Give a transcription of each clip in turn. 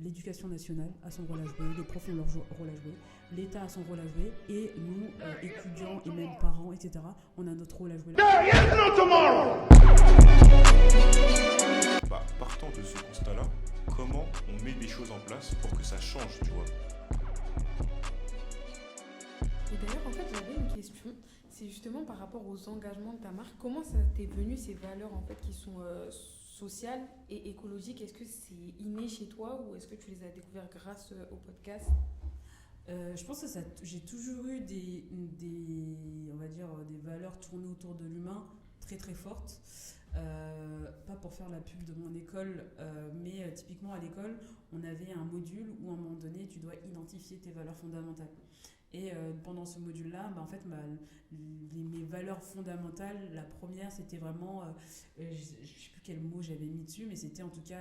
l'éducation nationale a son rôle à jouer, les profs ont leur rôle à jouer, l'État a son rôle à jouer, et nous, étudiants et même parents, etc., on a notre rôle à jouer. Partant de ce constat-là, comment on met des choses en place pour que ça change, tu vois? Et d'ailleurs, en fait, j'avais une question. C'est justement par rapport aux engagements de ta marque. Comment ça t'est venu, ces valeurs en fait qui sont sociales et écologiques? Est-ce que c'est inné chez toi ou est-ce que tu les as découvertes grâce au podcast? Je pense que j'ai toujours eu on va dire, des valeurs tournées autour de l'humain très très fortes. Pas pour faire la pub de mon école, mais typiquement à l'école, on avait un module où à un moment donné, tu dois identifier tes valeurs fondamentales. Et pendant ce module-là, en fait, mes valeurs fondamentales, la première, c'était vraiment, je ne sais plus quel mot j'avais mis dessus, mais c'était en tout cas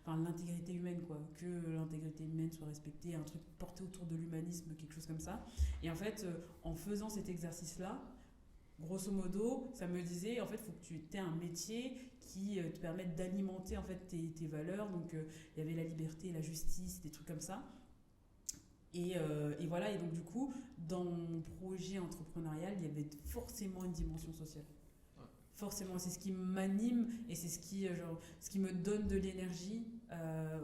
l'intégrité humaine, quoi. Que l'intégrité humaine soit respectée, un truc porté autour de l'humanisme, quelque chose comme ça. Et en fait, en faisant cet exercice-là, grosso modo, ça me disait, en fait, il faut que tu aies un métier qui te permette d'alimenter en fait, tes valeurs. Donc, il y avait la liberté, la justice, des trucs comme ça. Et voilà, et donc du coup, dans mon projet entrepreneurial, il y avait forcément une dimension sociale. Ouais. Forcément, c'est ce qui m'anime et c'est ce qui me donne de l'énergie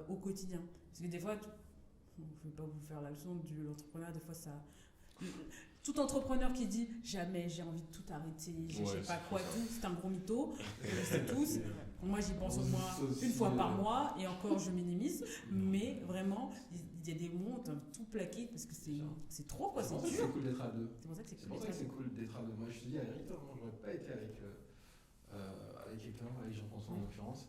au quotidien. Parce que des fois, je ne vais pas vous faire la leçon de l'entrepreneuriat, des fois ça... Tout entrepreneur qui dit jamais j'ai envie de tout arrêter, je sais pas quoi, tout, c'est un gros mytho, c'est tous. Moi j'y pense au moins une fois par mois et encore je minimise, mais vraiment il y a des moments où tout plaqué parce que c'est trop quoi, c'est dur. C'est cool d'être à deux. C'est pour ça que c'est cool d'être à deux. Moi je te dis la vérité, j'aurais pas été avec quelqu'un, avec Jean-François en l'occurrence.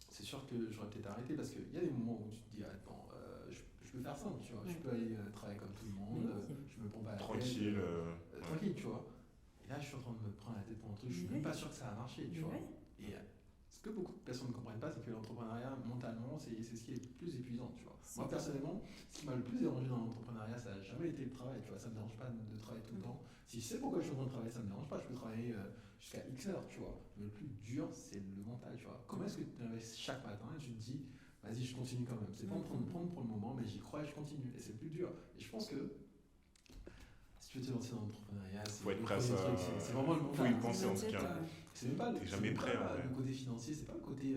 C'est sûr que j'aurais peut-être arrêté parce qu'il y a des moments où tu te dis attends, je peux faire simple, tu vois. Ouais. Je peux aller travailler comme tout le monde, je me prends pas la tête. Tranquille, tu vois. Et là, je suis en train de me prendre la tête pour un truc, je suis même pas sûr que ça va marcher, tu vois. Et ce que beaucoup de personnes ne comprennent pas, c'est que l'entrepreneuriat, mentalement, c'est ce qui est le plus épuisant, tu vois. Moi, personnellement, ce qui m'a le plus dérangé dans l'entrepreneuriat, ça n'a jamais été le travail, tu vois. Ça me dérange pas de travailler tout le temps. Si je sais pourquoi je suis en train de travailler, ça me dérange pas. Je peux travailler jusqu'à X heures, tu vois. Mais le plus dur, c'est le mental, tu vois. Comment est-ce que tu te réveilles chaque matin et tu te dis vas-y, je continue quand même. C'est pas en train de prendre pour le moment, mais j'y crois et je continue. Et c'est le plus dur. Et je pense que si tu veux te lancer dans l'entrepreneuriat, c'est vraiment le mental. Faut y penser en tout cas. C'est même pas t'es jamais prêt. Le côté financier, c'est pas le côté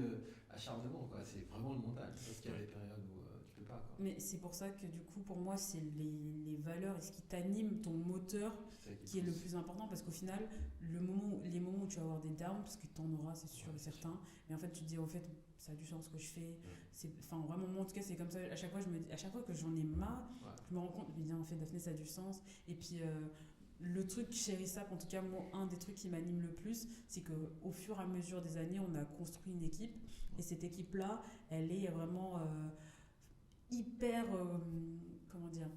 acharnement, quoi. C'est vraiment le mental. Parce qu'il y a des périodes où tu peux pas, quoi. Mais c'est pour ça que du coup, pour moi, c'est les valeurs et ce qui t'anime, ton moteur, qui est le plus important. Parce qu'au final, les moments où tu vas avoir des downs, parce que tu en auras, c'est sûr et certain, mais en fait, tu te dis, en fait, ça a du sens ce que je fais. Vraiment, moi, en tout cas, c'est comme ça. À chaque fois que j'en ai marre, je me rends compte, je me dis, en fait, Daphné, ça a du sens. Et puis, le truc Chérissap, en tout cas, moi, un des trucs qui m'anime le plus, c'est qu'au fur et à mesure des années, on a construit une équipe. Et cette équipe-là, elle est vraiment hyper. Comment dire?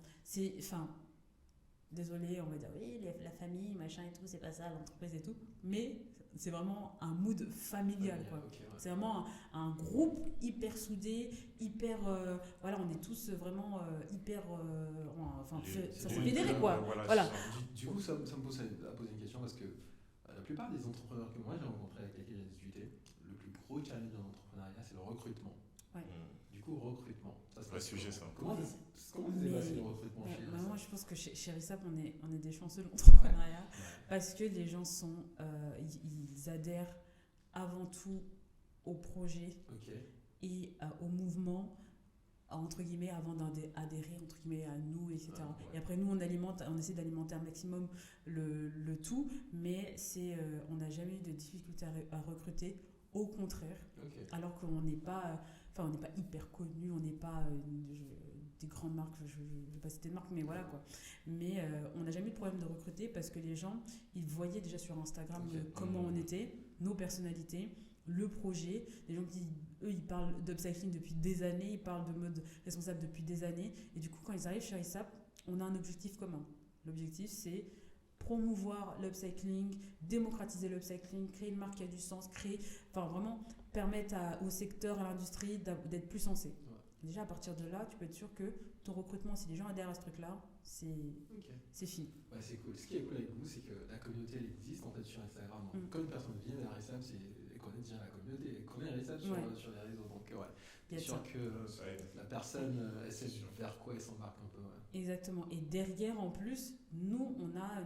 Désolé, on va dire, oui, la famille, machin et tout, c'est pas ça, l'entreprise et tout. Mais c'est vraiment un mood familial, quoi. Okay, ouais. C'est vraiment un groupe hyper soudé, hyper... voilà, on est tous vraiment hyper... ça s'est fédéré, quoi. Voilà. Du coup, ça me pose à poser une question parce que la plupart des entrepreneurs que moi j'ai rencontrés, avec lesquels j'ai discuté, le plus gros challenge dans l'entrepreneuriat, c'est le recrutement. Ouais. Du coup, recrutement. Ça, c'est vrai sujet, ça. Comment vous avez passé le recrutement chez Rissap? Moi, je pense que chez Rissap, on est des chanceux de l'entrepreneuriat parce que les gens ils adhèrent avant tout au projet et au mouvement, entre guillemets, avant d'adhérer entre guillemets à nous, etc. Et après, nous, on essaie d'alimenter un maximum le tout, mais on n'a jamais eu de difficulté à recruter. Au contraire, alors qu'on n'est pas hyper connu, on n'est pas des grandes marques, je ne vais pas citer de marque, mais voilà quoi. Mais on n'a jamais eu de problème de recruter parce que les gens, ils voyaient déjà sur Instagram comment on était, nos personnalités, le projet. Les gens qui, eux, ils parlent d'upcycling depuis des années, ils parlent de mode responsable depuis des années. Et du coup, quand ils arrivent chez Rissap, on a un objectif commun. L'objectif, c'est promouvoir l'upcycling, démocratiser l'upcycling, créer une marque qui a du sens, vraiment permettre au secteur, à l'industrie d'être plus sensé. Ouais. Déjà, à partir de là, tu peux être sûr que ton recrutement, si les gens adhèrent à ce truc-là, c'est fini. Ouais, c'est cool. Ce qui est cool avec vous, c'est que la communauté, elle existe en fait sur Instagram. Quand une personne vient vers Rissap, elle connaît déjà la communauté, elle connaît Rissap sur les réseaux. Donc, que ouais, Il y t'es a de sûr ça. que Ça aide. la personne essaie C'est sûr. de faire quoi et s'embarque un peu. Ouais. Exactement. Et derrière, en plus, nous, on a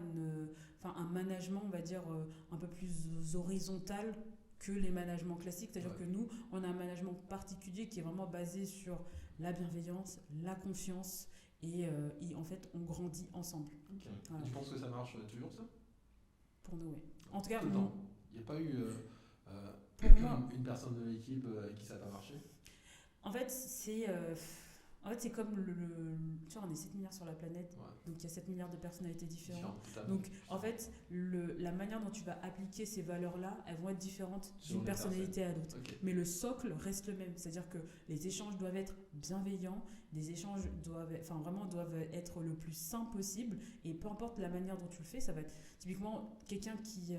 un management, on va dire, un peu plus horizontal que les managements classiques. C'est-à-dire Ouais. que nous, on a un management particulier qui est vraiment basé sur la bienveillance, la confiance, et en fait, on grandit ensemble. Ok. Voilà. Et tu penses que ça marche toujours ça? Pour nous, oui. En tout cas, Tout le temps. Il n'y a pas eu pour moi, une personne de l'équipe avec qui ça n'a pas marché? en fait, c'est comme tu vois, on est 7 milliards sur la planète, Ouais. donc il y a 7 milliards de personnalités différentes. Totalement. Donc, en fait, la manière dont tu vas appliquer ces valeurs-là, elles vont être différentes Selon d'une les personnalité à l'autre. Ok. Mais le socle reste le même. C'est-à-dire que les échanges doivent être bienveillants, les échanges doivent être le plus sain possible. Et peu importe la manière dont tu le fais, ça va être typiquement quelqu'un qui,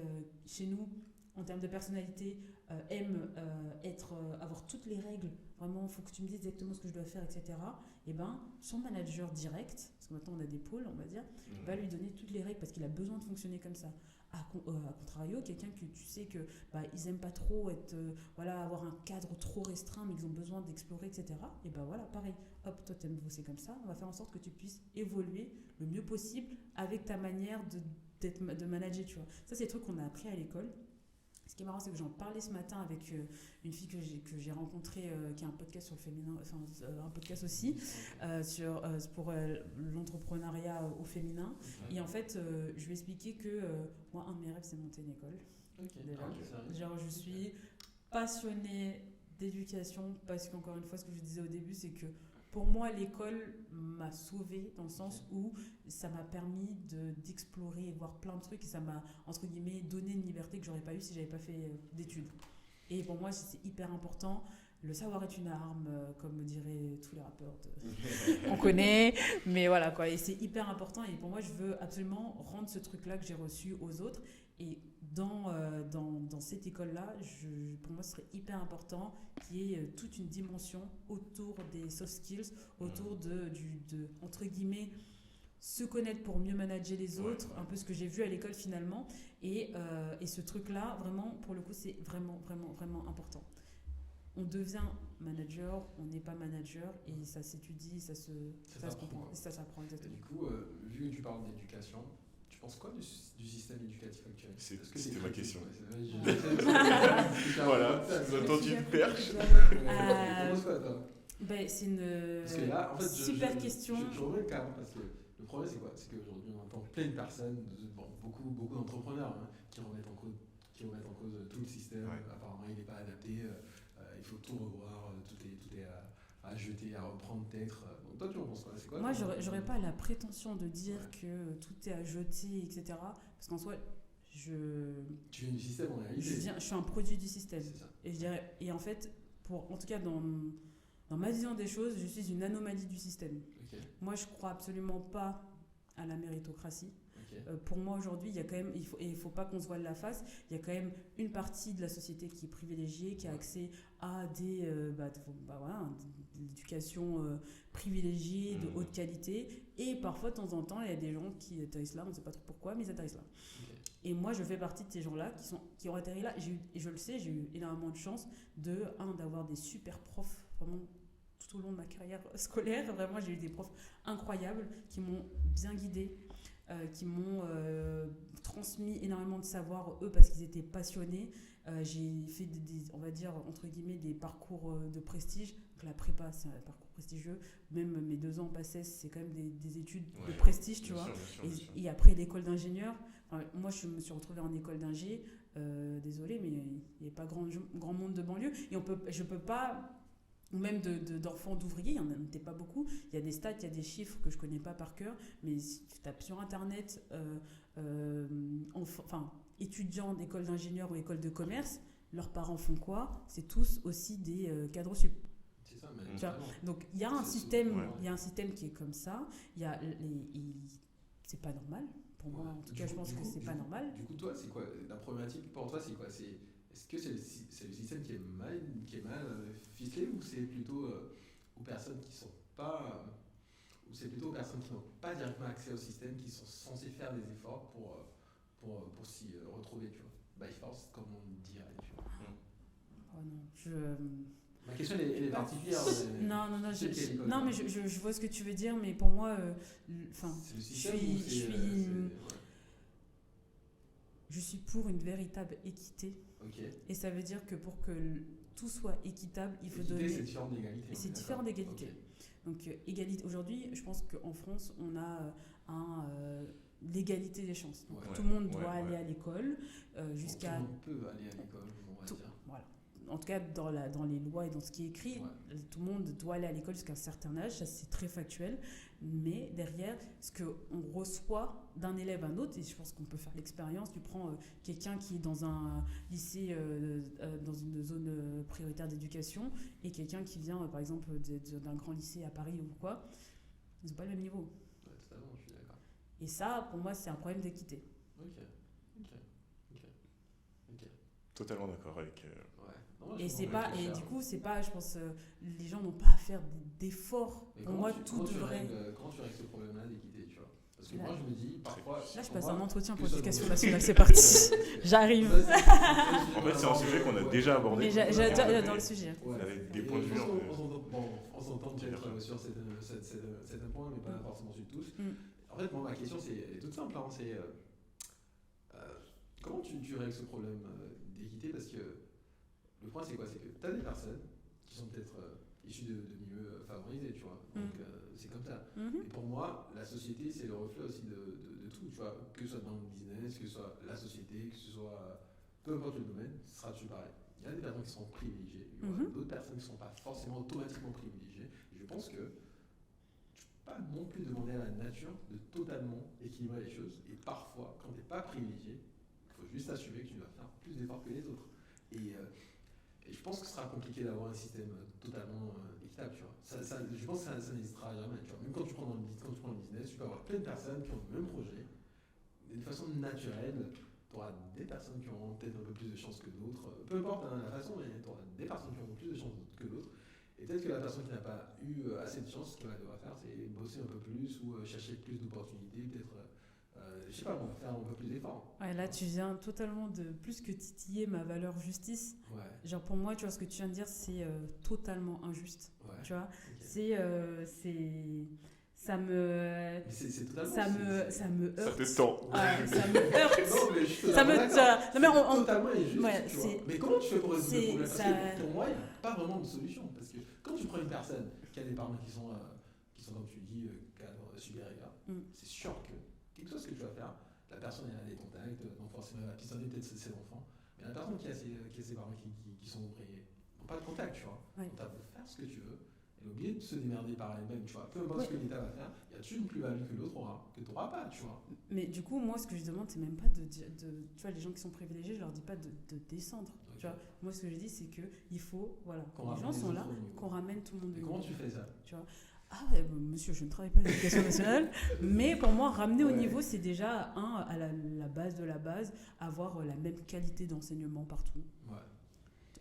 chez nous, en termes de personnalité, aime avoir toutes les règles. Vraiment, il faut que tu me dises exactement ce que je dois faire, etc. Et ben, son manager direct, parce que maintenant on a des pôles, on va dire, va lui donner toutes les règles parce qu'il a besoin de fonctionner comme ça. À contrario, quelqu'un que tu sais que ils aiment pas trop avoir un cadre trop restreint, mais ils ont besoin d'explorer, etc. Et ben voilà, pareil. Hop, toi t'aimes bosser comme ça. On va faire en sorte que tu puisses évoluer le mieux possible avec ta manière de manager, tu vois. Ça, c'est des trucs qu'on a appris à l'école. Ce qui est marrant, c'est que j'en parlais ce matin avec une fille que j'ai rencontrée, qui a un podcast sur le féminin, un podcast aussi, pour l'entrepreneuriat au féminin. Ouais. Et en fait, je lui ai expliqué que moi, un de mes rêves, c'est monter une école. Ok. Déjà. Ah, ok, sérieux. Genre, je suis passionnée d'éducation parce qu'encore une fois, ce que je disais au début, c'est que pour moi, l'école m'a sauvée dans le sens où ça m'a permis d'explorer et de voir plein de trucs et ça m'a, entre guillemets, donné une liberté que j'aurais pas eu si j'avais pas fait d'études. Et pour moi, c'est hyper important. Le savoir est une arme, comme diraient tous les rappeurs qu'on connaît. Mais voilà, quoi. Et c'est hyper important. Et pour moi, je veux absolument rendre ce truc-là que j'ai reçu aux autres. Et dans cette école-là, pour moi, ce serait hyper important qu'il y ait toute une dimension autour des soft skills, autour de entre guillemets, se connaître pour mieux manager les autres, un peu ce que j'ai vu à l'école finalement. Et ce truc-là, vraiment, pour le coup, c'est vraiment, vraiment, vraiment important. On devient manager, on n'est pas manager, et ça s'étudie, ça se comprend, et ça s'apprend Et exactement. du coup, vu que tu parles d'éducation, tu penses quoi du système éducatif actuel? C'était Est-ce que c'est ma critique? question. Ouais, Voilà, vous avez entendu une perche. Tu penses quoi, toi? C'est une Parce que là, en fait, super question. Je remets le cadre parce que le problème, c'est quoi? C'est qu'aujourd'hui, on entend plein de personnes, beaucoup d'entrepreneurs qui remettent en cause tout le système. Ouais. Apparemment, il n'est pas adapté. Il faut tout revoir. Tout est à jeter, à reprendre peut-être. Donc, toi, tu en penses quoi? C'est quoi? Moi, j'aurais pas la prétention de dire que tout est à jeter, etc. Parce qu'en soi, Tu viens du système en réalité. je suis un produit du système. C'est ça. Et en fait, en tout cas, dans ma vision des choses, je suis une anomalie du système. Ok. Moi, je crois absolument pas à la méritocratie. Ok. Pour moi, aujourd'hui, il y a quand même, il faut pas qu'on se voile la face, il y a quand même une partie de la société qui est privilégiée, qui a accès à de l'éducation privilégiée, de haute qualité. Et parfois, de temps en temps, il y a des gens qui atterrissent là, on ne sait pas trop pourquoi, mais ils atterrissent là. Ok. Et moi, je fais partie de ces gens-là qui ont atterri là. Et je le sais, j'ai eu énormément de chance d'avoir des super profs, vraiment tout au long de ma carrière scolaire. Vraiment, j'ai eu des profs incroyables qui m'ont bien guidée, qui m'ont transmis énormément de savoir, eux, parce qu'ils étaient passionnés. J'ai fait on va dire, entre guillemets, des parcours de prestige. Donc la prépa, c'est un parcours prestigieux. Même mes 2 ans en PACES, c'est quand même des études de prestige, tu vois. Et après, l'école d'ingénieur, moi, je me suis retrouvée en école d'ingé. Désolée, mais il n'y avait pas grand monde de banlieue. Et je peux pas... Ou même d'enfants d'ouvriers, il n'y en était pas beaucoup. Il y a des stats, il y a des chiffres que je ne connais pas par cœur, mais si tu tapes sur Internet étudiants d'école d'ingénieur ou école de commerce, leurs parents font quoi? C'est tous aussi des cadres sup. C'est ça, mais Tu vois, totalement. donc il y a un système, ouais. il y a un système qui est comme ça. C'est pas normal. Pour moi, en tout cas, je pense que c'est pas normal. Du coup, toi, c'est quoi la problématique pour toi? C'est quoi? Est-ce que c'est le système qui est mal ficelé, ou c'est plutôt aux personnes qui sont pas ou c'est plutôt aux personnes qui n'ont pas directement accès au système, qui sont censées faire des efforts pour s'y retrouver, tu vois? By force, comme on dirait, tu vois. Oh non, Ma question elle est particulière. Non, non, non, C'est quelle école, non, toi mais je vois ce que tu veux dire, mais pour moi, enfin, C'est le je système suis, ou je c'est, suis, ouais. je suis pour une véritable équité, Ok. et ça veut dire que pour que tout soit équitable, il faut Équité, donner. c'est différent d'égalité. Et c'est on est différent d'accord. d'égalité. Ok. Donc, égalité. Aujourd'hui, je pense qu'en France, on a l'égalité des chances. Donc, Ouais. tout le monde Ouais, doit ouais. aller à l'école jusqu'à. Tout le monde peut aller à l'école, on va Tout- dire. Voilà. En tout cas, dans les lois et dans ce qui est écrit, tout le monde doit aller à l'école jusqu'à un certain âge. Ça, c'est très factuel. Mais derrière, ce qu'on reçoit d'un élève à un autre, et je pense qu'on peut faire l'expérience, tu prends quelqu'un qui est dans un lycée, dans une zone prioritaire d'éducation, et quelqu'un qui vient, par exemple, d'un grand lycée à Paris ou quoi, ils n'ont pas le même niveau. Ouais, totalement, je suis d'accord. Et ça, pour moi, c'est un problème d'équité. Ok. Totalement d'accord avec. Ouais. Non, moi, je Et comprends c'est ce pas, que tu et veux du faire. coup, c'est pas, je pense, les gens n'ont pas à faire d'efforts. Mais Pour moi, tout comment devrait. comment tu règles ce problème-là d'équité, tu vois? Parce que Là- moi, je me dis, parfois. Là, je pour passe moi, un entretien que pour ce soit l'éducation dans- nationale, c'est parti. J'arrive. En fait, c'est un sujet qu'on a déjà abordé. Mais j'adore le sujet. Ouais. Avec des Et points de je vue pense un peu. on s'entend peut-être sur certains points, mais pas forcément sur tous. Mm. En fait, moi, ma question, elle est toute simple. Hein, c'est comment tu règles ce problème d'équité? Parce que le point, c'est quoi? C'est que tu as des personnes qui sont peut-être issues de milieux favorisés, tu vois. Donc, c'est comme ça. Mhm. Et pour moi, la société, c'est le reflet aussi de tout, tu vois. Que ce soit dans le business, que ce soit la société, que ce soit peu importe le domaine, ce sera toujours pareil. Il y a des personnes qui sont privilégiées, il y aura Mhm. d'autres personnes qui ne sont pas forcément automatiquement privilégiées. Et je pense que tu ne peux pas non plus demander à la nature de totalement équilibrer les choses. Et parfois, quand tu n'es pas privilégié, il faut juste assumer que tu dois faire plus d'efforts que les autres. Et je pense que ce sera compliqué d'avoir un système totalement équitable, tu vois. Je pense que ça n'hésitera jamais, tu vois. Même quand tu prends le business, tu peux avoir plein de personnes qui ont le même projet. De façon naturelle, tu auras des personnes qui auront peut-être un peu plus de chance que d'autres. Peu importe la façon, mais tu auras des personnes qui auront plus de chance que d'autres. Et peut-être que la personne qui n'a pas eu assez de chance, ce qu'elle va devoir faire, c'est bosser un peu plus ou chercher plus d'opportunités, peut-être, je sais pas, on va faire un peu plus d'efforts. Ouais, là, tu viens totalement de plus que titiller ma valeur justice. Ouais, Genre, pour moi, tu vois, ce que tu viens de dire, c'est totalement injuste. ouais. Tu vois, Ok. ça me, Mais c'est totalement. ça me Ça heurte. te tend. Ouais, ça me heurte. Non, mais je suis Ça me, totalement d'accord. ça- non, mais C'est totalement injuste, ouais, tu vois. c'est- Mais comment tu fais pour résoudre le c'est- problème? Parce ça- que pour moi, il n'y a pas vraiment de solution. Parce que quand tu prends une personne qui a des parents qui sont comme tu dis, cadre supérieur, c'est sûr que, quel que soit ce que tu vas faire, la personne elle a des contacts, donc forcément elle va pistonner peut-être ses enfants. Mais la personne qui a ses parents qui sont ouvriers n'ont pas de contact, tu vois. Ouais. Donc tu vas faire ce que tu veux. Elle est obligée de se démerder par elle-même, tu vois. Peu importe ce que l'État va faire, il y a toujours une plus-value que l'autre aura, que tu n'auras pas, tu vois. Mais du coup, moi, ce que je demande, c'est même pas tu vois, les gens qui sont privilégiés, je leur dis pas de descendre. Ok. Tu vois, moi, ce que je dis, c'est que il faut, voilà, Qu'on les gens ramène sont les là, autres au niveau. qu'on ramène tout le monde. Et au comment niveau. tu fais ça? Ah ouais, monsieur, je ne travaille pas à l'éducation nationale, mais pour moi, ramener au Ouais. niveau, c'est déjà, à la base de la base, avoir la même qualité d'enseignement partout. Ouais.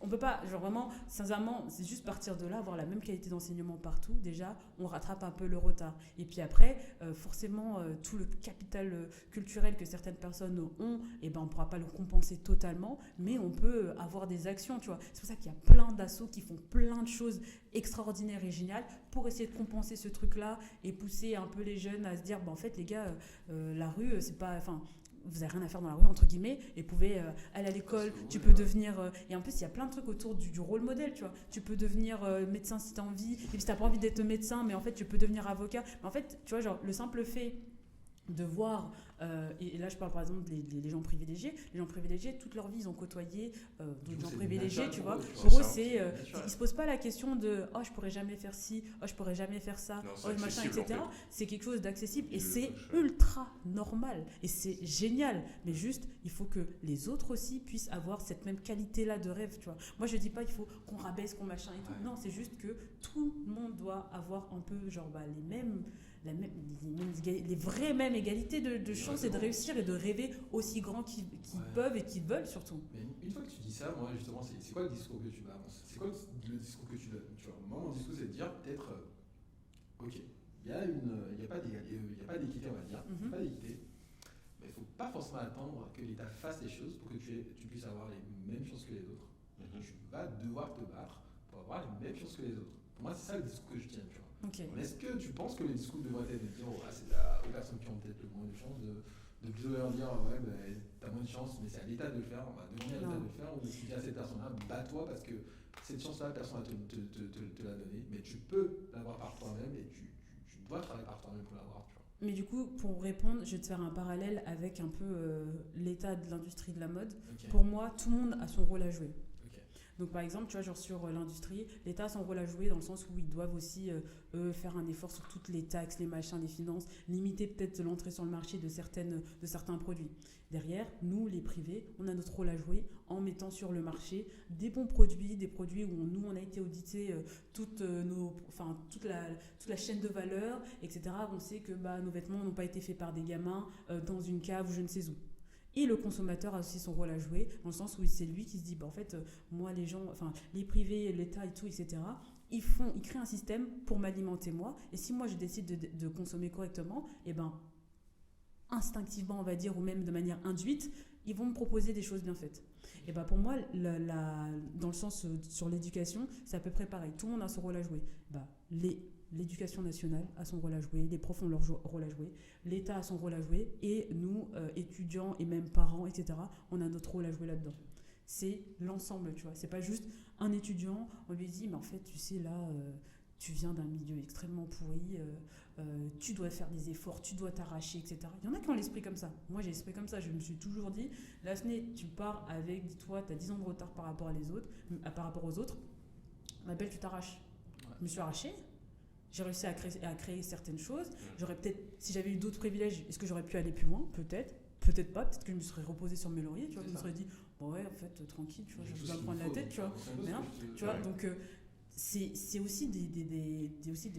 On peut pas, genre vraiment, sincèrement, c'est juste partir de là, avoir la même qualité d'enseignement partout. Déjà, on rattrape un peu le retard. Et puis après, forcément, tout le capital culturel que certaines personnes ont, eh ben, on ne pourra pas le compenser totalement, mais on peut avoir des actions, tu vois. C'est pour ça qu'il y a plein d'assos qui font plein de choses extraordinaires et géniales pour essayer de compenser ce truc-là et pousser un peu les jeunes à se dire, bah, en fait, les gars, la rue, c'est pas... Enfin, vous n'avez rien à faire dans la rue, entre guillemets, et vous pouvez aller à l'école, tu peux devenir... et en plus, il y a plein de trucs autour du rôle modèle, tu vois. Tu peux devenir médecin si tu as envie, et puis si tu n'as pas envie d'être médecin, mais en fait, tu peux devenir avocat. Mais en fait, tu vois, genre, le simple fait de voir, et là je parle par exemple des gens privilégiés. Les gens privilégiés, toute leur vie, ils ont côtoyé d'autres gens privilégiés, tu vois. Pour eux, c'est, ils se posent pas la question de oh je pourrais jamais faire ci, oh je pourrais jamais faire ça, Non, c'est oh machin, accessible, etc. en fait. C'est quelque chose d'accessible et Ils le c'est touchent. ultra normal et c'est génial. Mais juste, il faut que les autres aussi puissent avoir cette même qualité-là de rêve, tu vois. Moi, je dis pas il faut qu'on rabaisse, qu'on machin et tout. Ouais. Non, c'est juste que tout le monde doit avoir un peu genre les vraies mêmes égalités de chances et de réussir et de rêver aussi grand qu'ils peuvent et qu'ils veulent surtout. Mais une fois que tu dis ça, moi justement, c'est quoi le discours que tu balances? C'est quoi le discours que tu donnes? Tu vois, moi, mon discours, c'est de dire peut-être, ok, il n'y a pas d'équité, on va dire, il n'y a pas d'équité, mais il ne faut pas forcément attendre que l'État fasse les choses pour que tu puisses avoir les mêmes chances que les autres. Tu vas devoir te battre pour faut avoir les mêmes chances que les autres. Pour moi, c'est ça le discours que je tiens, tu vois. Ok. Est-ce que tu penses que le discours devrait être de dire c'est aux personnes qui ont peut-être le moins de chance de plutôt leur dire ouais, t'as moins de chance, mais c'est à l'État de le faire, on va demander à l'État de le faire, ou tu dis à cette personne-là, bats-toi parce que cette chance-là, personne ne va te la donner, mais tu peux l'avoir par toi-même et tu dois travailler par toi-même pour l'avoir, tu vois. Mais du coup, pour répondre, je vais te faire un parallèle avec un peu l'état de l'industrie de la mode. Ok. Pour moi, tout le monde a son rôle à jouer. Ok. Donc par exemple, tu vois, genre sur l'industrie, l'État a son rôle à jouer dans le sens où ils doivent aussi faire un effort sur toutes les taxes, les machins, les finances, limiter peut-être l'entrée sur le marché de certains produits. Derrière, nous, les privés, on a notre rôle à jouer en mettant sur le marché des bons produits, des produits où nous, on a été audité toute la chaîne de valeur, etc. On sait que nos vêtements n'ont pas été faits par des gamins dans une cave ou je ne sais où. Et le consommateur a aussi son rôle à jouer, dans le sens où c'est lui qui se dit, en fait, moi, les privés, l'État et tout, etc., ils créent un système pour m'alimenter moi. Et si moi, je décide de consommer correctement, instinctivement, on va dire, ou même de manière induite, ils vont me proposer des choses bien faites. Et pour moi, dans le sens sur l'éducation, c'est à peu près pareil. Tout le monde a son rôle à jouer. L'éducation nationale a son rôle à jouer, les profs ont leur rôle à jouer, l'État a son rôle à jouer, et nous, étudiants et même parents, etc., on a notre rôle à jouer là-dedans. C'est l'ensemble, tu vois. C'est pas juste un étudiant, on lui dit, mais en fait, tu sais, là, tu viens d'un milieu extrêmement pourri, tu dois faire des efforts, tu dois t'arracher, etc. Il y en a qui ont l'esprit comme ça. Moi, j'ai l'esprit comme ça. Je me suis toujours dit, Lasné, tu pars avec, dis-toi, tu as 10 ans de retard par rapport aux autres, belle, tu t'arraches. Ouais. Je me suis arrachée. J'ai réussi à créer certaines choses. J'aurais peut-être, si j'avais eu d'autres privilèges, est-ce que j'aurais pu aller plus loin ? Peut-être. Peut-être pas. Peut-être que je me serais reposée sur mes lauriers. Tu vois, je me serais dit, bon ouais, en fait, tranquille, tu vois, je vais pas me prendre la tête, tu vois. Mais non, tu vois, donc c'est aussi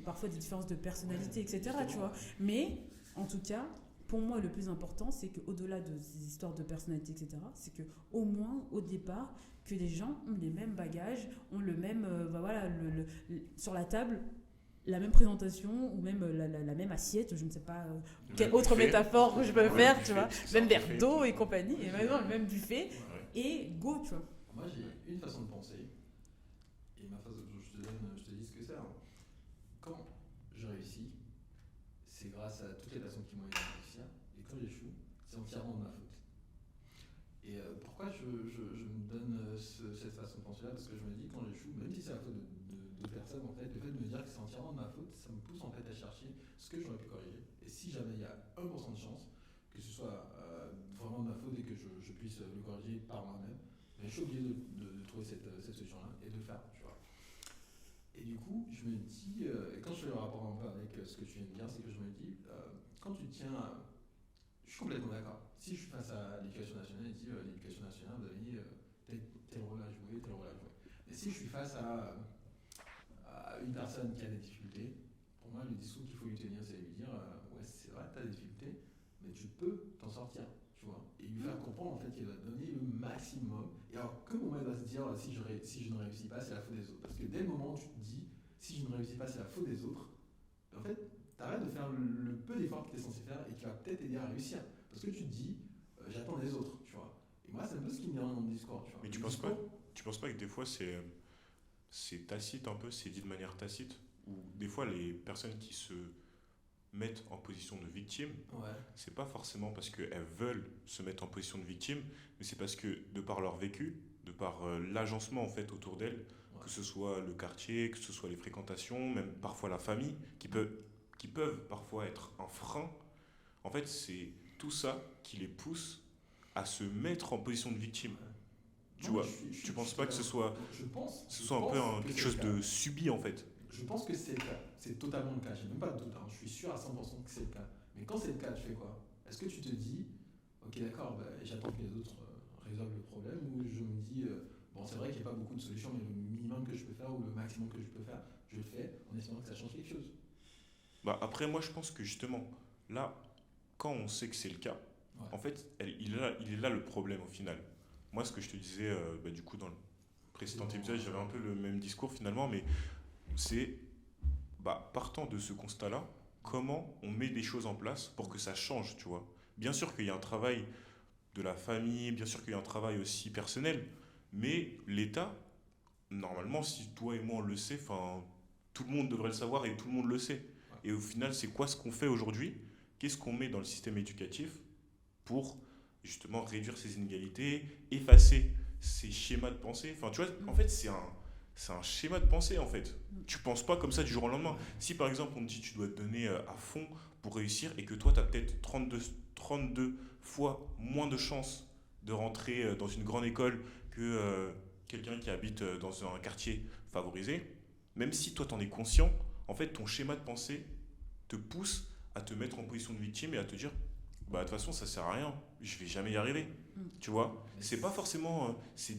parfois des différences de personnalité, etc. Tu vois. Mais en tout cas, pour moi, le plus important, c'est qu'au-delà de ces histoires de personnalité, etc., c'est qu'au moins, au départ, que les gens ont les mêmes bagages, ont le même, sur la table, la même présentation ou même la même assiette, je ne sais pas quelle autre métaphore je peux faire, tu vois, même verre d'eau et compagnie, et maintenant le même buffet, et go, tu vois. Moi, j'ai une façon de penser, et ma façon, je te dis ce que c'est. Hein. Quand je réussis, c'est grâce à toutes les personnes qui m'ont aidé à réussir, et quand j'échoue, c'est entièrement de ma faute. Et pourquoi je me donne cette façon de penser-là ? Parce que je me dis, quand j'échoue, même si c'est la faute de personnes, en fait, le fait de me dire que c'est entièrement de ma faute, ça me pousse en fait à chercher ce que j'aurais pu corriger. Et si jamais il y a 1% de chance que ce soit vraiment de ma faute et que je puisse le corriger par moi-même, mais je suis obligé de trouver cette solution-là et de le faire, tu vois. Et du coup, je me dis, et quand je fais le rapport un peu avec ce que tu viens de dire, c'est que je me dis, quand tu tiens, je suis complètement d'accord. Si je suis face à l'éducation nationale et dis, l'éducation nationale, vous avez dit, tel rôle à jouer, tel rôle à jouer. Mais si je suis face à une personne qui a des difficultés, pour moi, le discours qu'il faut lui tenir, c'est lui dire, ouais, c'est vrai, tu as des difficultés, mais tu peux t'en sortir, tu vois. Et lui faire comprendre, en fait, qu'il doit donner le maximum. Et alors, que moment il doit se dire, si je ne réussis pas, c'est la faute des autres. Parce que dès le moment où tu te dis, si je ne réussis pas, c'est la faute des autres, en fait, t'arrêtes de faire le peu d'efforts que tu es censé faire et qui va peut-être t'aider à réussir. Parce que tu te dis, j'attends les autres, tu vois. Et moi, c'est un peu ce qui me vient dans mon discours, tu vois. Mais tu penses pas que des fois c'est tacite un peu, c'est dit de manière tacite, ou des fois les personnes qui se mettent en position de victime, Ouais. c'est pas forcément parce qu'elles veulent se mettre en position de victime, mais c'est parce que de par leur vécu, de par l'agencement en fait autour d'elles, que ce soit le quartier, que ce soit les fréquentations, même parfois la famille, qui peuvent parfois être un frein, en fait c'est tout ça qui les pousse à se mettre en position de victime. Tu vois, tu penses pas que ce soit un peu quelque chose de subi en fait? Je pense que c'est le cas. C'est totalement le cas. J'ai même pas de doute. Hein. Je suis sûr à 100% que c'est le cas. Mais quand c'est le cas, tu fais quoi ? Est-ce que tu te dis, ok, d'accord, j'attends que les autres résolvent le problème, ou je me dis, bon, c'est vrai qu'il n'y a pas beaucoup de solutions, mais le minimum que je peux faire ou le maximum que je peux faire, je le fais en espérant que ça change quelque chose. Après, moi, je pense que justement, là, quand on sait que c'est le cas, en fait, il est là le problème au final. Moi, ce que je te disais, du coup, dans le précédent épisode, j'avais un peu le même discours finalement, mais c'est, partant de ce constat-là, comment on met des choses en place pour que ça change, tu vois. Bien sûr qu'il y a un travail de la famille, bien sûr qu'il y a un travail aussi personnel, mais l'État, normalement, si toi et moi on le sait, enfin, tout le monde devrait le savoir et tout le monde le sait. Et au final, c'est quoi ce qu'on fait aujourd'hui? Qu'est-ce qu'on met dans le système éducatif pour justement réduire ces inégalités, effacer ces schémas de pensée? Enfin, tu vois, en fait, c'est un schéma de pensée, en fait. Tu penses pas comme ça du jour au lendemain. Si par exemple, on te dit tu dois te donner à fond pour réussir et que toi, tu as peut-être 32 fois moins de chances de rentrer dans une grande école que quelqu'un qui habite dans un quartier favorisé, même si toi, tu en es conscient, en fait, ton schéma de pensée te pousse à te mettre en position de victime et à te dire bah de toute façon ça sert à rien, je vais jamais y arriver. Tu vois, c'est pas forcément C'est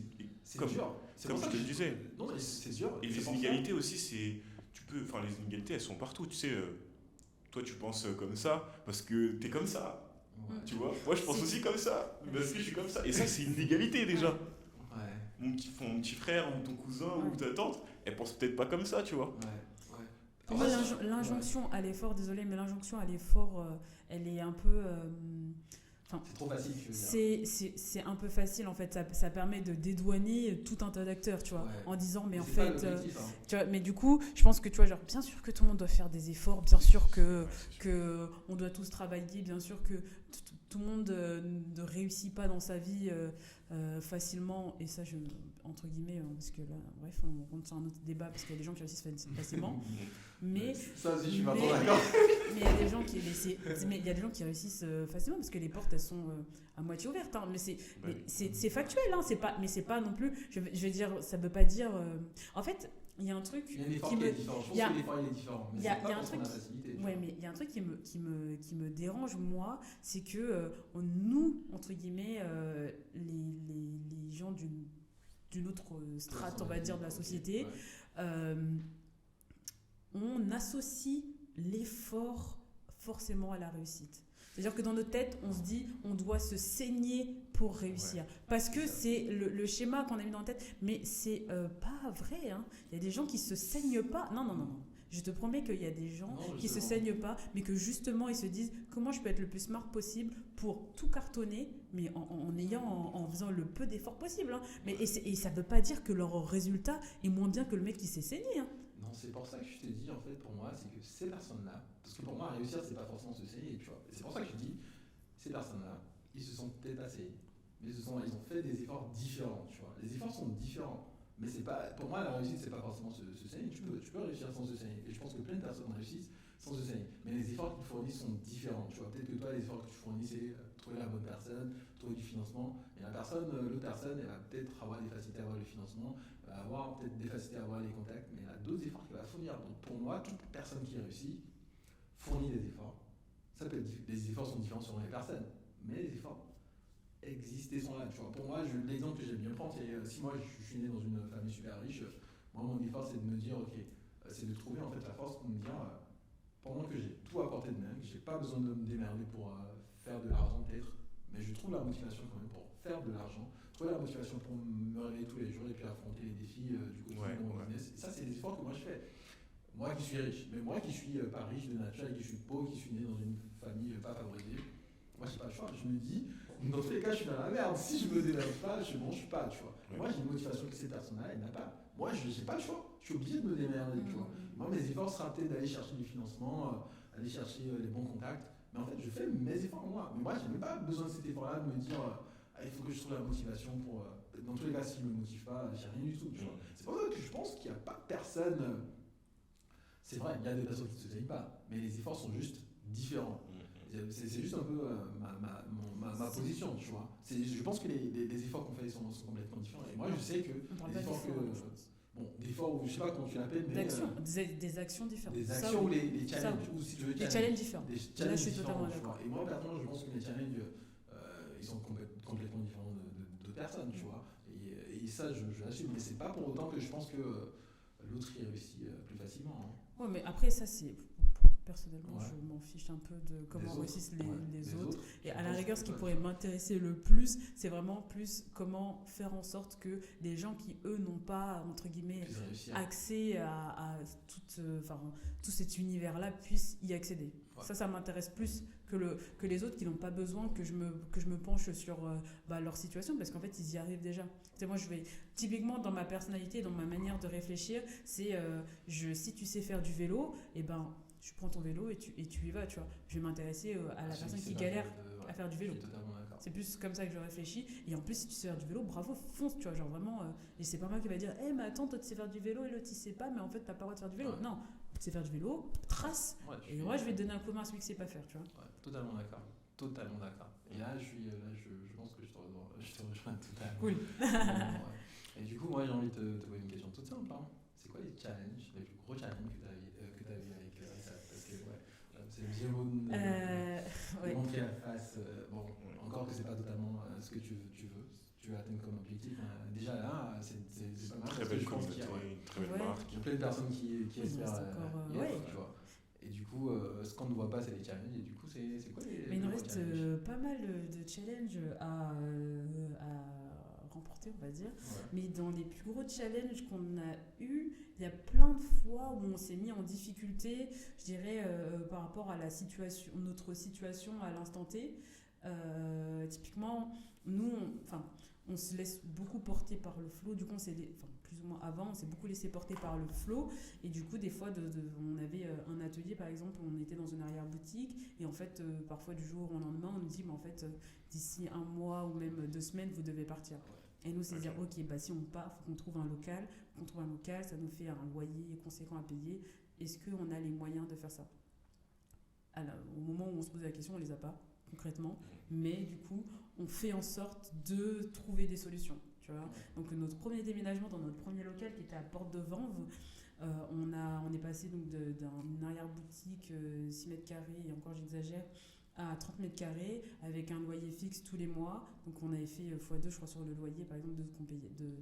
comme dur. C'est comme pour je ça te que le disais. Non, mais c'est dur. Et C'est les pour ça. inégalités aussi, enfin les inégalités elles sont partout, tu sais. Toi tu penses comme ça parce que t'es comme ça, Ouais. tu vois. Moi je pense aussi comme ça parce que je suis comme ça. Et ça c'est une inégalité déjà. Ouais. Mon petit frère ou ton cousin ou ta tante, elle pense peut-être pas comme ça, tu vois. Ouais. Pour moi, l'injonction à l'effort, désolé, mais l'injonction à l'effort, elle est un peu. C'est trop facile, tu veux dire. C'est un peu facile en fait, ça permet de dédouaner tout un tas d'acteurs, tu vois, Ouais. en disant mais en C'est pas fait, l'objectif, hein. tu vois, mais du coup, je pense que tu vois, genre, bien sûr que tout le monde doit faire des efforts, bien sûr que on doit tous travailler, bien sûr que tout le monde ne réussit pas dans sa vie facilement, et ça, entre guillemets, parce que là, bref, on rentre sur un autre débat, parce qu'il y a des gens qui réussissent facilement, mais Ça aussi, je suis pas trop mais d'accord. il y a des gens qui mais il y a des gens qui réussissent facilement parce que les portes elles sont à moitié ouvertes, hein. Mais c'est factuel, hein. C'est pas non plus, je vais dire, ça veut pas dire en fait il y a un truc Il y a un effort qui qui me est différent. Je pense il y a- que l'effort il est différent. Mais il y a- c'est il y a pas un pour truc la facilité. tu ouais, vois. mais il y a un truc qui me dérange, moi, c'est que nous, entre guillemets, les gens d'une autre strate, on va dire, de la Ok, société, ouais. on associe l'effort forcément à la réussite. C'est-à-dire que dans nos têtes, on se dit on doit se saigner pour réussir. Parce que c'est le schéma qu'on a mis dans la tête. Mais c'est pas vrai, hein. Il y a des gens qui se saignent pas. Non. Je te promets qu'il y a des gens Non, qui se justement. saignent pas, mais que justement ils se disent comment je peux être le plus smart possible pour tout cartonner, mais en faisant le peu d'efforts possible, hein. Mais, et ça veut pas dire que leur résultat est moins bien que le mec qui s'est saigné, hein. Non, c'est pour ça que je te dis, en fait, pour moi, c'est que ces personnes-là, parce que pour moi, réussir, c'est pas forcément se saigner, tu vois. Et c'est pour ça que je dis, ces personnes-là, ils se sont peut-être asseyés, mais ils ont fait des efforts différents, tu vois. Les efforts sont différents, mais c'est pas, pour moi, la réussite, c'est pas forcément se saigner. Tu peux réussir sans se saigner. Et je pense que plein de personnes réussissent sans se saigner. Mais les efforts qu'ils fournissent sont différents, tu vois. Peut-être que toi, les efforts que tu fournis, c'est trouver la bonne personne, trouver du financement. Et l'autre personne, elle va peut-être avoir des facilités à avoir le financement, va avoir peut-être des facilités à avoir les contacts, mais elle a d'autres efforts qu'elle va fournir. Donc pour moi, toute personne qui réussit fournit des efforts. Ça peut être, les efforts sont différents selon les personnes, mais les efforts existent et sont là. Tu vois. Pour moi, l'exemple que j'aime bien prendre, c'est si moi je suis né dans une famille super riche, moi mon effort c'est de me dire, ok, c'est de trouver en fait la force pour me dire, pendant que j'ai tout à portée de main, que j'ai pas besoin de me démerder pour faire de l'argent peut-être, mais je trouve la motivation quand même pour faire de l'argent, trouver la motivation pour me réveiller tous les jours et puis affronter les défis du quotidien de mon business. Et ça, c'est des efforts que moi je fais. Moi qui suis riche, mais moi qui suis pas riche de nature et qui suis pauvre, qui suis né dans une famille pas favorisée, moi j'ai pas le choix. Je me dis, dans tous les cas, je suis dans la merde. Si je me démerde pas, je mange pas, tu vois. Moi j'ai une motivation que ces personnes-là, elles n'ont pas. Moi, je n'ai pas le choix. Je suis obligé de me démerder, tu vois. Moi, mes efforts sera peut-être d'aller chercher du financement, aller chercher les bons contacts. Mais en fait, je fais mes efforts moi. Mais moi, je n'ai même pas besoin de cet effort-là de me dire il faut que je trouve la motivation pour. Dans tous les cas, s'il ne me motive pas, j'ai rien du tout. Tu vois. C'est pour ça que je pense qu'il n'y a pas personne. C'est vrai, il y a des personnes qui ne se saignent pas, mais les efforts sont juste différents. C'est juste un peu ma position, tu vois. Je pense que les efforts qu'on fait sont complètement différents. Et moi, je sais que les efforts que. Bon, des efforts où je sais pas comment tu l'appelles, mais. Des actions différentes. Des actions ou les challenges. Ça, ou si je veux les challenges différents. Des Là, challenges je suis différents, totalement tu vois. d'accord. Et moi, personnellement, je pense que les challenges, ils sont complètement différents de personnes, tu vois. Et ça, je l'assume. Mais c'est pas pour autant que je pense que l'autre y réussit plus facilement. Hein. Ouais, mais après, ça, c'est. Personnellement, Ouais. je m'en fiche un peu de comment Des autres, réussissent ouais, les des autres. Et je à la pense rigueur, que ce qui ouais, pourrait m'intéresser le plus, c'est vraiment plus comment faire en sorte que les gens qui, eux, n'ont pas, entre guillemets, puisse réussir. accès tout cet univers-là puissent y accéder. Ouais. Ça m'intéresse plus que les autres qui n'ont pas besoin que je me penche sur leur situation, parce qu'en fait, ils y arrivent déjà. Tu sais, moi, typiquement, dans ma personnalité, dans ma manière de réfléchir, c'est si tu sais faire du vélo, et ben, tu prends ton vélo et tu y vas, tu vois. Je vais m'intéresser à la personne qui galère à faire du vélo. Je suis totalement d'accord. C'est plus comme ça que je réfléchis. Et en plus, si tu sais faire du vélo, bravo, fonce, tu vois. Genre vraiment, et c'est pas moi qui va dire, mais attends, toi tu sais faire du vélo et l'autre il sait pas, mais en fait t'as pas le droit de faire du vélo. Ouais. Non, tu sais faire du vélo, trace. Ouais, Et moi, je vais te donner un coup de main à celui qui sait pas faire, tu vois. Ouais, totalement d'accord. Totalement d'accord. Et là, je pense que je te rejoins totalement. Cool. Ouais. Et du coup, moi, j'ai envie de te poser une question toute simple. Hein. C'est quoi les challenges, les plus gros challenges que tu as eu avec ça? Parce que, c'est bien beau de Ouais. montrer la face. Bon, encore que c'est pas totalement ce que tu veux atteindre comme objectif. Déjà là, c'est pas mal. Très parce que belle je pense qu'il y a- communauté, une très belle Ouais. marque. il y a plein de personnes qui Oui, espèrent il reste encore, y être, ouais. tu vois. Et du coup, ce qu'on ne voit pas, c'est les challenges. Et du coup, c'est quoi les Mais il nous gros reste challenges? pas mal de challenges à remporter, on va dire. Ouais. Mais dans les plus gros challenges qu'on a eu, il y a plein de fois où on s'est mis en difficulté, je dirais, par rapport à notre situation à l'instant T. Typiquement, nous, on se laisse beaucoup porter par le flow. Du coup, plus ou moins avant, on s'est beaucoup laissé porter par le flow. Et du coup, des fois, on avait un atelier, par exemple, on était dans une arrière-boutique. Et en fait, parfois, du jour au lendemain, on nous dit, mais en fait, d'ici un mois ou même 2 semaines, vous devez partir. Et nous, c'est dire, ok, si on part, il faut qu'on trouve un local. Ça nous fait un loyer conséquent à payer. Est-ce qu'on a les moyens de faire ça? Alors, au moment où on se pose la question, on les a pas, concrètement. Mais du coup, on fait en sorte de trouver des solutions. Tu vois. Donc, notre premier déménagement dans notre premier local qui était à Porte de Vanves, on est passé donc d'une arrière-boutique 6 mètres carrés, et encore j'exagère, à 30 mètres carrés avec un loyer fixe tous les mois. Donc on avait fait x2 je crois sur le loyer par exemple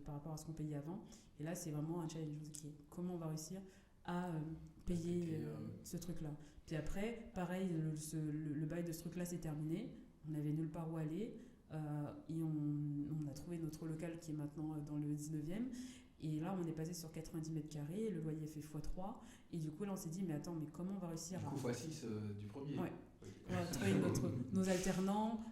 par rapport à ce qu'on payait avant. Et là c'est vraiment un challenge. Okay, comment on va réussir à payer ce truc-là. Puis après, pareil, le bail de ce truc-là s'est terminé. On n'avait nulle part où aller. Et on a trouvé notre local qui est maintenant dans le 19e. Et là, on est passé sur 90 mètres carrés, le loyer fait x3. Et du coup, là, on s'est dit, mais attends, mais comment on va réussir Du coup, x6 du premier. Ouais. Okay. On va trouver nos alternants,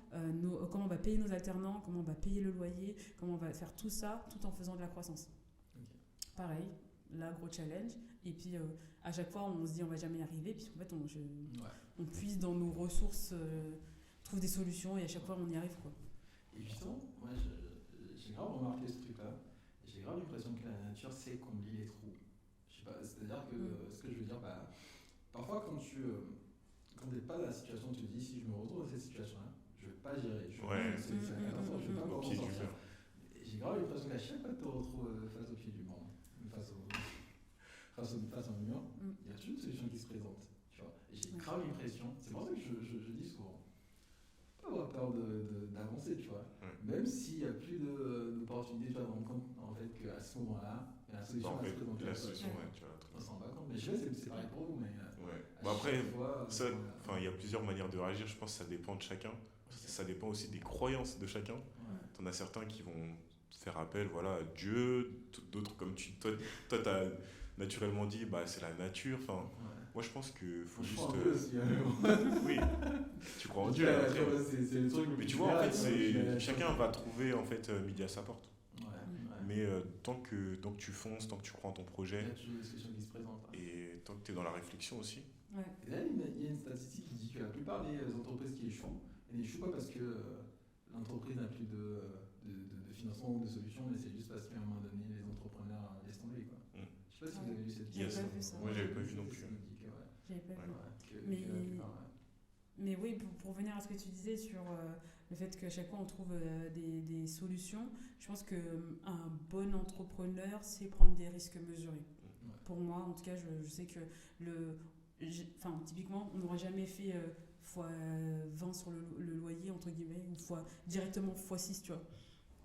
comment on va payer nos alternants, comment on va payer le loyer, comment on va faire tout ça tout en faisant de la croissance. Okay. Pareil, là, gros challenge. Et puis, à chaque fois, on se dit, on va jamais y arriver. Puis en fait, on puise dans nos ressources, trouve des solutions et à chaque fois, on y arrive, quoi. Et justement, moi, j'ai grave remarqué ce truc-là. J'ai grave l'impression que la nature sait combler les trous. Je sais pas, c'est-à-dire que ce que je veux dire, parfois quand tu n'es pas dans la situation, tu te dis si je me retrouve dans cette situation-là, je vais pas gérer. Je vais pas m'en sortir. J'ai grave l'impression qu'à chaque fois que tu te retrouves face au pied du monde, face à un mur, il y a toujours une solution qui se présente. Tu vois. J'ai grave l'impression, c'est pour ça que je dis souvent, pas avoir peur d'avancer, tu vois. Même s'il n'y a plus d'opportunités, tu vas te rendre compte en fait qu'à ce moment-là, la solution va se présenter. La solution, tu vois. On s'en rend pas compte. Mais je sais, c'est pareil pour vous. Mais après, il y a plusieurs manières de réagir. Je pense que ça dépend de chacun. Ça dépend aussi des croyances de chacun. T'en as certains qui vont faire appel à Dieu, d'autres comme toi t'as naturellement dit c'est la nature. Moi je pense qu'il faut juste. Oui, tu crois en Dieu. C'est le truc. Mais tu vois, en fait, chacun va trouver en fait midi à sa porte. Mais tant que tu fonces, tant que tu crois en ton projet, il y a toujours des solutions qui se présentent. Et tant que tu es dans la réflexion aussi. Et là, il y a une statistique qui dit que la plupart des entreprises qui échouent, elles n'échouent pas parce que l'entreprise n'a plus de financement ou de solution, mais c'est juste parce qu'à un moment donné, les entrepreneurs laissent tomber. Quoi. Je sais pas si vous avez vu cette vidéo. J'avais pas vu ça. Moi, j'avais pas vu non plus. J'avais pas vu. Mais oui, pour revenir à ce que tu disais sur le fait qu'à chaque fois on trouve des solutions, je pense qu'un bon entrepreneur sait prendre des risques mesurés. Pour moi, en tout cas, je sais que typiquement, on n'aurait jamais fait x20 sur le loyer, entre guillemets, ou directement x6, tu vois.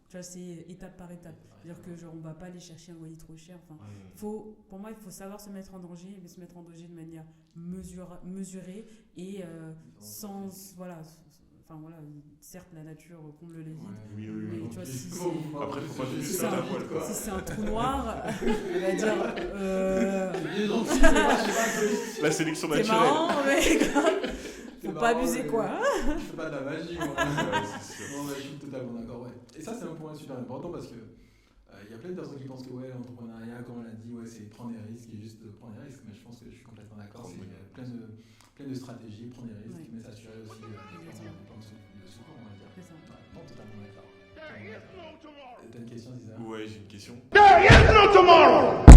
Tu vois, c'est étape par étape. C'est-à-dire que genre, on va pas aller chercher un loyer trop cher. Enfin, Mm. pour moi, il faut savoir se mettre en danger, mais se mettre en danger de manière mesurée et sans... Voilà, enfin voilà, certes, la nature comble les vides. Oui, oui, Mais oui. tu vois, si Après, faut pas si juste c'est faire la un, voile, quoi. si c'est un trou noir, on va dire... La sélection c'est naturelle. marrant, mais grave, faut pas abuser, quoi. Je fais pas de la magie, moi. Ouais, c'est sûr. Non, mais je suis totalement d'accord, ouais. Et ça, c'est un point super important parce que il y a plein de personnes qui pensent que ouais, l'entrepreneuriat, comme on l'a dit, ouais, c'est prendre des risques et juste prendre des risques. Mais je pense que je suis complètement d'accord. C'est plein de stratégies, prendre des risques, Ouais. mais s'assurer aussi des plans de secours, on va dire. C'est ça. Ouais, non, totalement d'accord. T'as une question, Zizar? Ouais, j'ai une question. There is no tomorrow.